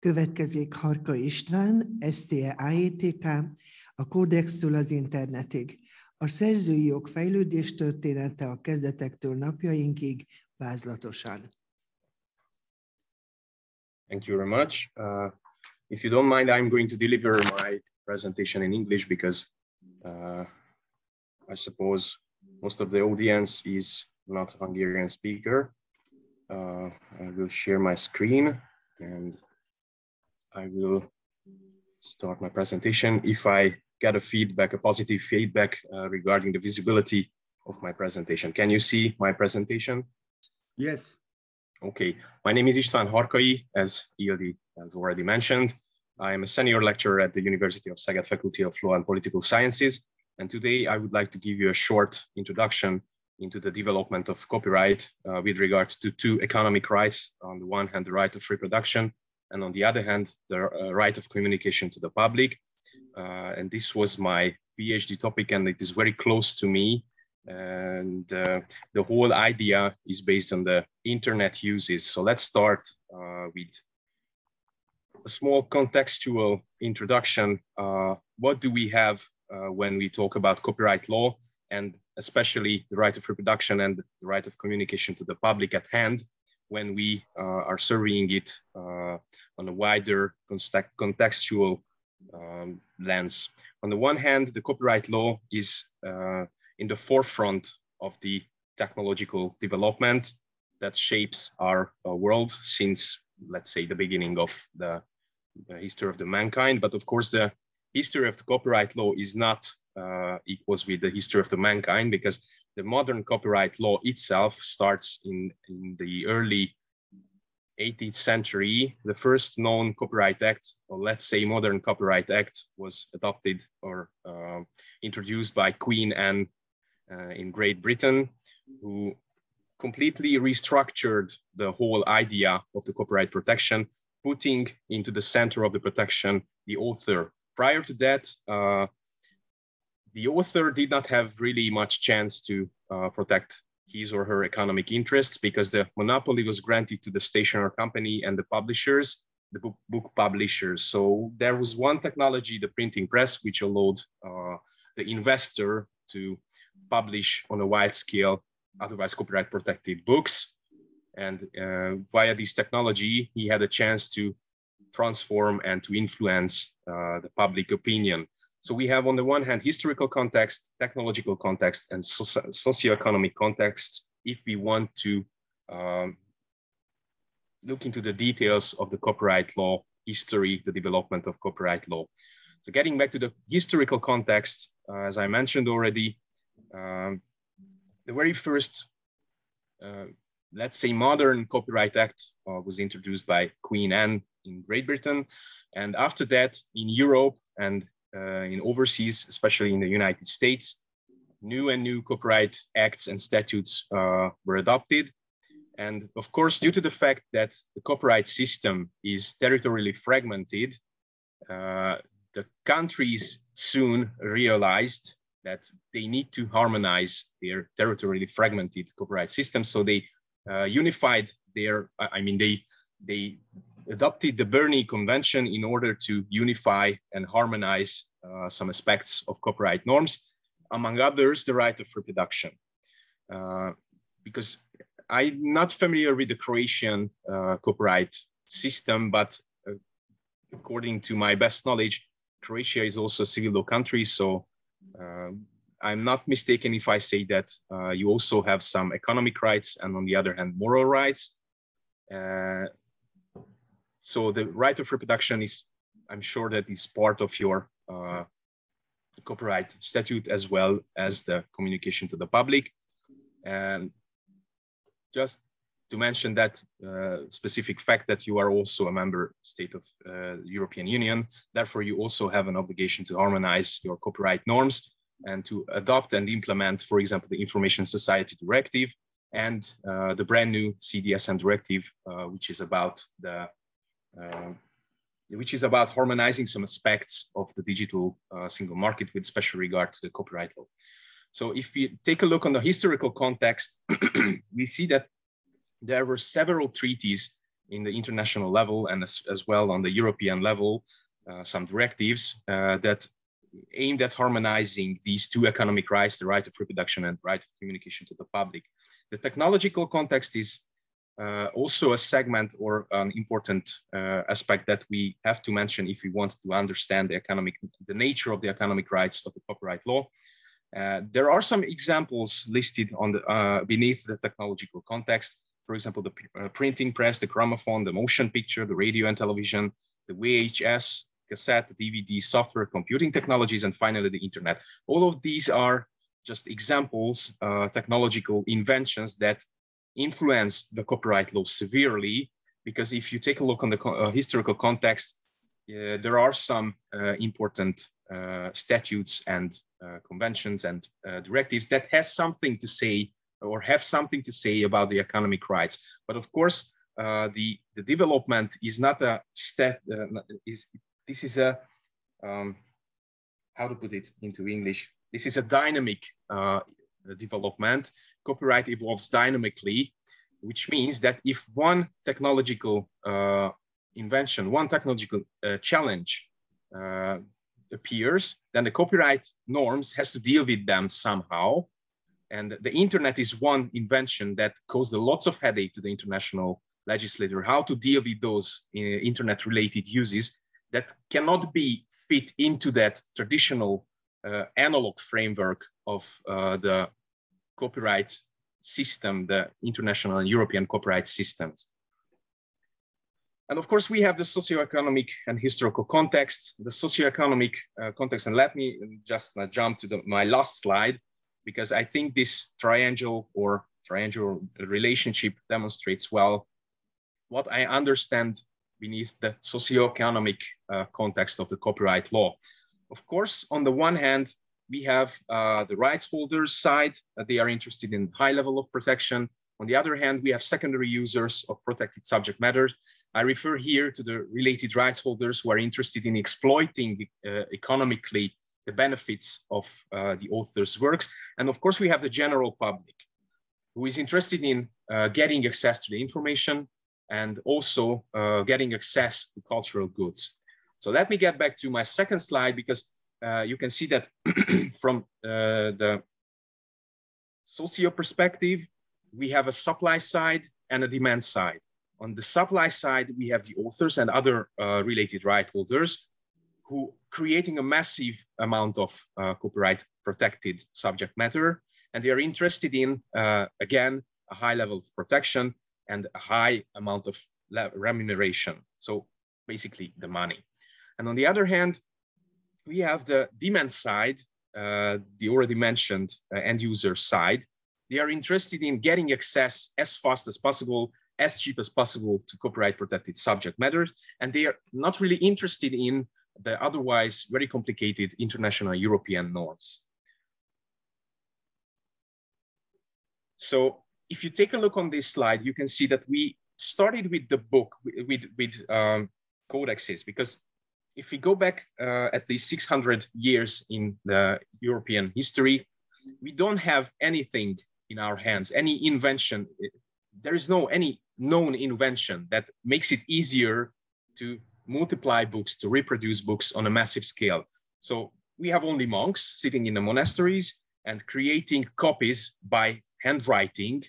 Következik Harkai István, SZTE ÁJTK, a kódextől az internetig. A szerzői jog fejlődéstörténete a kezdetektől napjainkig, vázlatosan. Thank you very much. If you don't mind, I'm going to deliver my presentation in English because I suppose most of the audience is not Hungarian speaker. I will share my screen and I will start my presentation. If I get a positive feedback regarding the visibility of my presentation. Can you see my presentation? Yes. Okay, my name is István Harkai, as Ildi has already mentioned. I am a senior lecturer at the University of Szeged Faculty of Law and Political Sciences. And today I would like to give you a short introduction into the development of copyright with regards to two economic rights. On the one hand, the right of reproduction, and on the other hand, the right of communication to the public. And this was my PhD topic, and it is very close to me. And the whole idea is based on the internet uses. So let's start with a small contextual introduction. What do we have when we talk about copyright law, and especially the right of reproduction and the right of communication to the public at hand when we are surveying it on a wider contextual lens. On the one hand, the copyright law is in the forefront of the technological development that shapes our world since, let's say, the beginning of the history of the mankind. But of course, the history of the copyright law is not equals with the history of the mankind, because the modern copyright law itself starts in the early 18th century. The first known copyright act, or let's say modern copyright act, was adopted or introduced by Queen Anne in Great Britain, who completely restructured the whole idea of the copyright protection, putting into the center of the protection the author. Prior to that, the author did not have really much chance to protect his or her economic interests, because the monopoly was granted to the stationery company and the publishers, the book publishers. So there was one technology, the printing press, which allowed the investor to publish on a wide scale, otherwise copyright protected books. And via this technology, he had a chance to transform and to influence the public opinion. So we have, on the one hand, historical context, technological context, and socio-economic context, if we want to look into the details of the copyright law history, the development of copyright law. So getting back to the historical context, as I mentioned already, the very first, let's say, modern Copyright Act was introduced by Queen Anne in Great Britain. And after that, in Europe and in overseas, especially in the United States, new copyright acts and statutes were adopted. And of course, due to the fact that the copyright system is territorially fragmented, the countries soon realized that they need to harmonize their territorially fragmented copyright system. So they unified their, they adopted the Berne Convention in order to unify and harmonize some aspects of copyright norms, among others, the right of reproduction. Because I'm not familiar with the Croatian copyright system, but according to my best knowledge, Croatia is also a civil law country. So I'm not mistaken if I say that you also have some economic rights and, on the other hand, moral rights. So the right of reproduction is, I'm sure, that is part of your copyright statute, as well as the communication to the public. And just to mention that specific fact that you are also a member state of the European Union, therefore you also have an obligation to harmonize your copyright norms and to adopt and implement, for example, the Information Society Directive and the brand new CDSM Directive, which is about harmonizing some aspects of the digital single market with special regard to the copyright law. So if you take a look on the historical context, we see that there were several treaties in the international level and as well on the European level, some directives that aimed at harmonizing these two economic rights, the right of reproduction and right of communication to the public. The technological context is also a segment or an important aspect that we have to mention if we want to understand the nature of the economic rights of the copyright law. There are some examples listed on the beneath the technological context. For example, the printing press, the gramophone, the motion picture, the radio and television, the VHS, cassette, DVD, software, computing technologies, and finally the internet. All of these are just examples, technological inventions that influence the copyright law severely, because if you take a look on the historical context, there are some important statutes and conventions and directives that has something to say or have something to say about the economic rights. But of course, the development is not a step, this is a, how to put it into English, this is a dynamic development. Copyright evolves dynamically, which means that if one technological invention, one technological challenge appears, then the copyright norms has to deal with them somehow. And the internet is one invention that caused lots of headache to the international legislator, how to deal with those internet-related uses that cannot be fit into that traditional analog framework of the copyright system, the international and European copyright systems. And of course, we have the socioeconomic and historical context. The socioeconomic context, and let me just jump to my last slide, because I think this triangle relationship demonstrates well what I understand beneath the socioeconomic context of the copyright law. Of course, on the one hand, we have the rights holders side, they are interested in high level of protection. On the other hand, we have secondary users of protected subject matters. I refer here to the related rights holders who are interested in exploiting economically the benefits of the author's works. And of course, we have the general public who is interested in getting access to the information and also getting access to cultural goods. So let me get back to my second slide, because you can see that from the socio perspective, we have a supply side and a demand side. On the supply side, we have the authors and other related right holders who creating a massive amount of copyright protected subject matter. And they are interested in, again, a high level of protection and a high amount of remuneration. So basically the money. And on the other hand, we have the demand side, the already mentioned end user side. They are interested in getting access as fast as possible, as cheap as possible to copyright protected subject matters. And they are not really interested in the otherwise very complicated international European norms. So if you take a look on this slide, you can see that we started with the book, with codexes, because if we go back at least 600 years in the European history, we don't have anything in our hands, any invention. There is any known invention that makes it easier to multiply books, to reproduce books on a massive scale. So we have only monks sitting in the monasteries and creating copies by handwriting.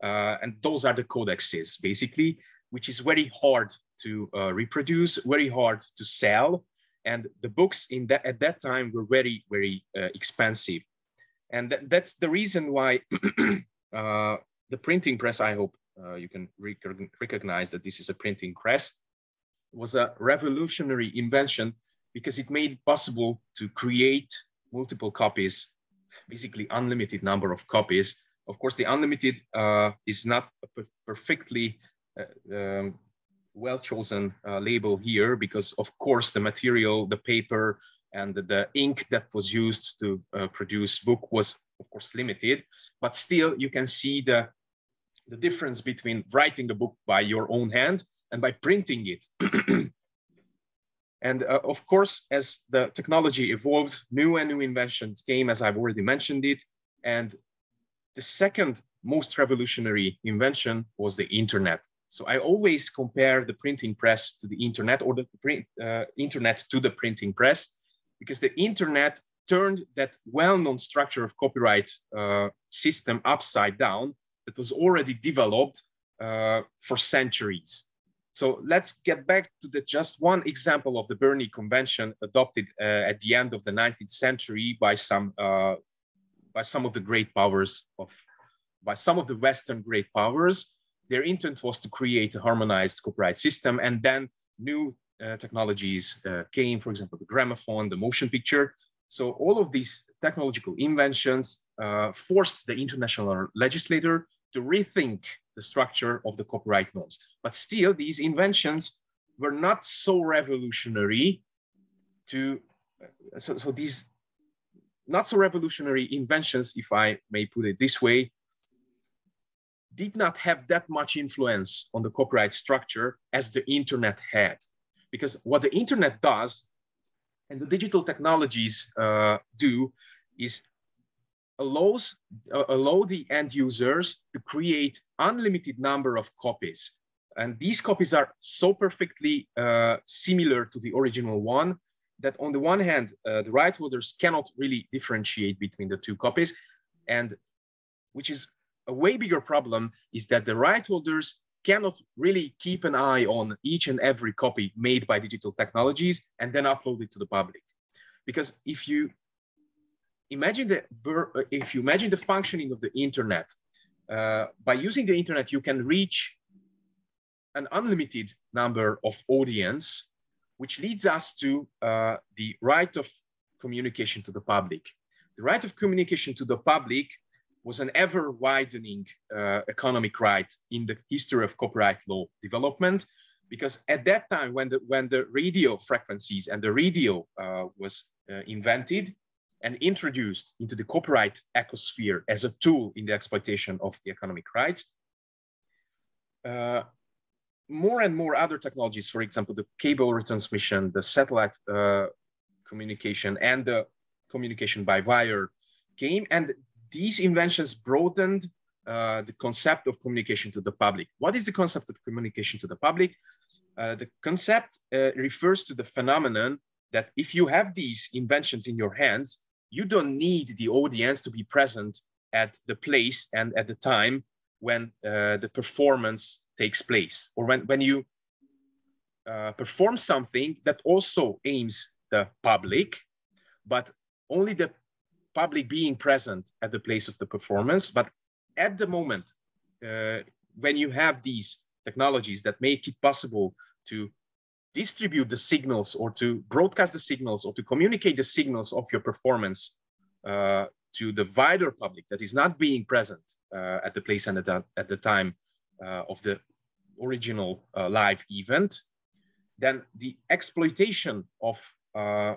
And those are the codexes, basically, which is very hard to reproduce, very hard to sell. And the books at that time were very, very expensive. And that's the reason why the printing press, I hope you can recognize that this is a printing press, was a revolutionary invention because it made it possible to create multiple copies, basically unlimited number of copies. Of course, the unlimited is not a perfectly well-chosen label here, because of course the material, the paper, and the ink that was used to produce book was of course limited, but still you can see the difference between writing a book by your own hand and by printing it. And of course, as the technology evolved, new and new inventions came, as I've already mentioned it. And the second most revolutionary invention was the internet. So I always compare the printing press to the internet, or the internet to the printing press, because the internet turned that well-known structure of copyright system upside down that was already developed for centuries. So let's get back to just one example of the Berne Convention adopted at the end of the 19th century by some of the great powers by some of the Western great powers. Their intent was to create a harmonized copyright system, and then new technologies came, for example, the gramophone, the motion picture. So all of these technological inventions forced the international legislator to rethink the structure of the copyright norms. But still, these inventions were not so revolutionary so these not so revolutionary inventions, if I may put it this way, did not have that much influence on the copyright structure as the internet had. Because what the internet does, and the digital technologies do, is allow the end users to create unlimited number of copies. And these copies are so perfectly similar to the original one that on the one hand, the right holders cannot really differentiate between the two copies. And which is a way bigger problem is that the right holders cannot really keep an eye on each and every copy made by digital technologies and then upload it to the public. Because if you imagine the functioning of the internet, by using the internet, you can reach an unlimited number of audience, which leads us to the right of communication to the public. The right of communication to the public was an ever-widening economic right in the history of copyright law development, because at that time, when the radio frequencies and the radio was invented and introduced into the copyright ecosphere as a tool in the exploitation of the economic rights, more and more other technologies, for example, the cable retransmission, the satellite communication, and the communication by wire came, and these inventions broadened the concept of communication to the public. What is the concept of communication to the public? The concept refers to the phenomenon that if you have these inventions in your hands, you don't need the audience to be present at the place and at the time when the performance takes place, or when you perform something that also aims the public, but only the public being present at the place of the performance. But at the moment, when you have these technologies that make it possible to distribute the signals or to broadcast the signals or to communicate the signals of your performance to the wider public that is not being present at the place and at the time of the original live event, then the exploitation of the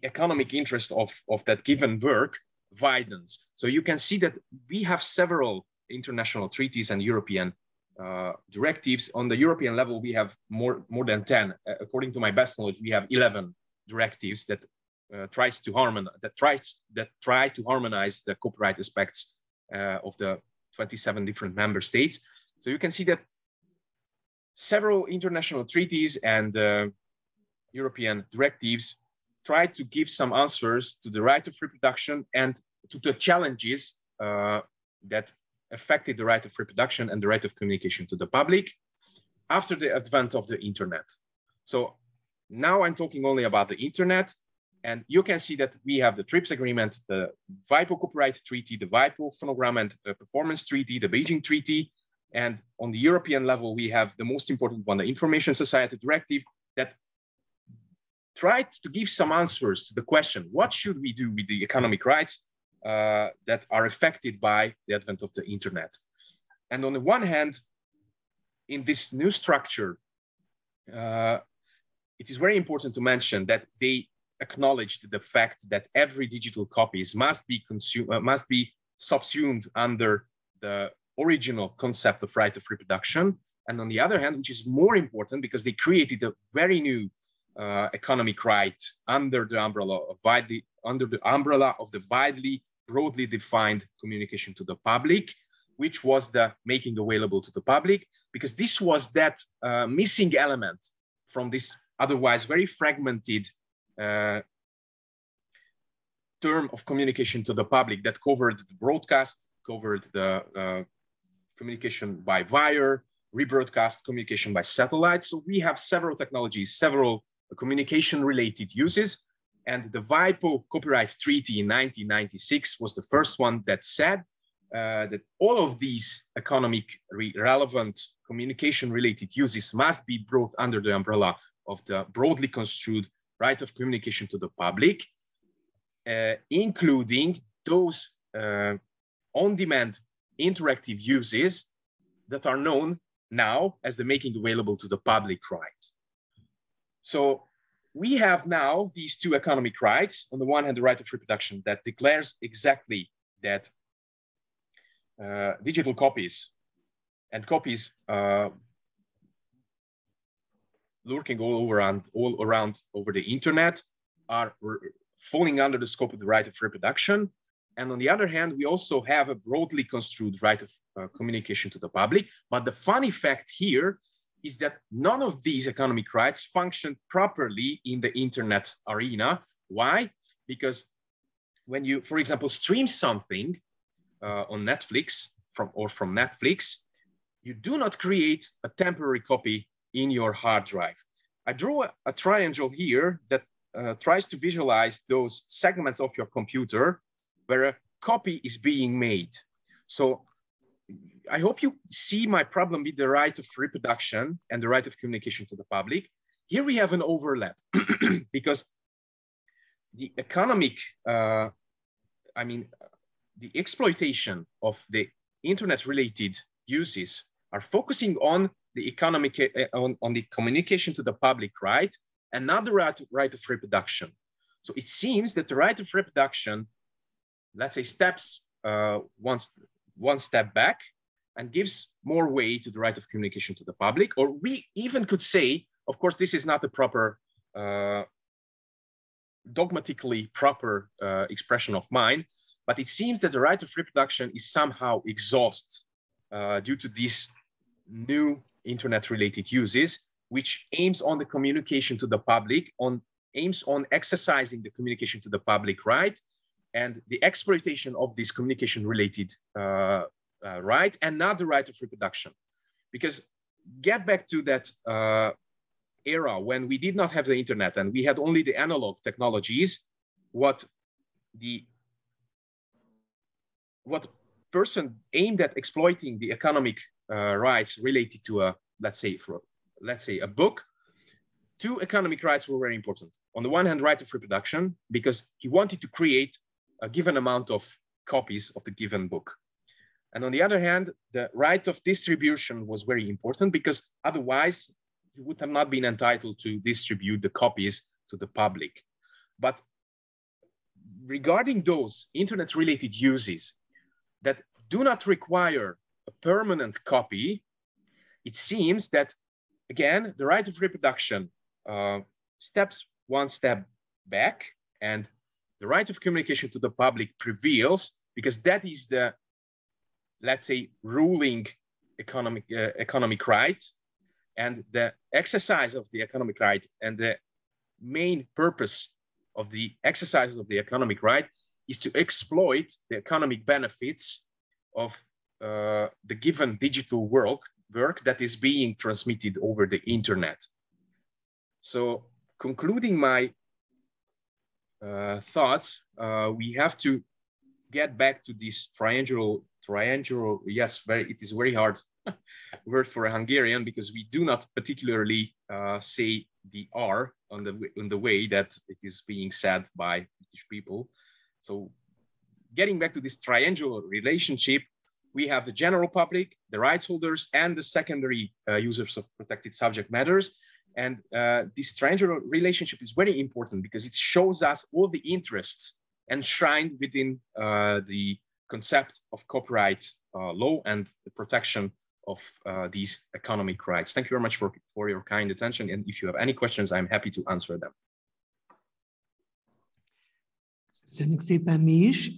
economic interest of that given work widens. So you can see that we have several international treaties and European directives. On the European level, we have more than 10. According to my best knowledge, we have 11 directives that try to harmonize the copyright aspects of the 27 different member states. So you can see that several international treaties and European directives try to give some answers to the right of reproduction and to the challenges that affected the right of reproduction and the right of communication to the public after the advent of the internet. So now I'm talking only about the internet, and you can see that we have the TRIPS agreement, the WIPO copyright treaty, the WIPO phonogram and performance treaty, the Beijing treaty, and on the European level, we have the most important one, the Information Society Directive, that tried to give some answers to the question, what should we do with the economic rights that are affected by the advent of the internet? And on the one hand, in this new structure, it is very important to mention that they acknowledged the fact that every digital copies must be subsumed under the original concept of right of reproduction. And on the other hand, which is more important because they created a very new economic right under the umbrella of the widely broadly defined communication to the public, which was the making available to the public, because this was that missing element from this otherwise very fragmented term of communication to the public that covered the broadcast, covered the communication by wire, rebroadcast communication by satellite. So we have several technologies, several communication-related uses. And the WIPO Copyright Treaty in 1996 was the first one that said that all of these economically relevant communication-related uses must be brought under the umbrella of the broadly construed right of communication to the public, including those on-demand interactive uses that are known now as the making available to the public right. So we have now these two economic rights. On the one hand, the right of reproduction that declares exactly that digital copies and copies lurking all around over the internet are falling under the scope of the right of reproduction. And on the other hand, we also have a broadly construed right of communication to the public. But the funny fact here is that none of these economic rights function properly in the internet arena. Why? Because when you, for example, stream something on Netflix from Netflix, you do not create a temporary copy in your hard drive. I draw a triangle here that tries to visualize those segments of your computer where a copy is being made. So I hope you see my problem with the right of reproduction and the right of communication to the public. Here we have an overlap because the economic, the exploitation of the internet-related uses are focusing on the economic, on the communication to the public right, and not the right of reproduction. So it seems that the right of reproduction, let's say, steps one step back and gives more weight to the right of communication to the public. Or we even could say, of course, this is not the proper, dogmatically proper expression of mine, but it seems that the right of reproduction is somehow exhausted due to these new internet-related uses, which aims on the communication to the public, aims on exercising the communication to the public right, and the exploitation of this communication-related right, and not the right of reproduction. Because get back to that era when we did not have the internet and we had only the analog technologies, what person aimed at exploiting the economic rights related to a, let's say a book, two economic rights were very important. On the one hand, right of reproduction, because he wanted to create a given amount of copies of the given book. And on the other hand, the right of distribution was very important because otherwise he would have not been entitled to distribute the copies to the public. But regarding those internet-related uses that do not require a permanent copy, it seems that, again, the right of reproduction steps one step back and the right of communication to the public prevails because that is the, let's say, ruling economic right, and the exercise of the economic right and the main purpose of the exercise of the economic right is to exploit the economic benefits of the given digital work that is being transmitted over the internet. So concluding my thoughts, we have to get back to this triangular, yes, it is very hard word for a Hungarian because we do not particularly say the R in the way that it is being said by British people. So getting back to this triangular relationship, we have the general public, the rights holders, and the secondary users of protected subject matters. And this triangular relationship is very important because it shows us all the interests enshrined within the concept of copyright law and the protection of these economic rights. Thank you very much for your kind attention. And if you have any questions, I'm happy to answer them. Köszönjük szépen mi is.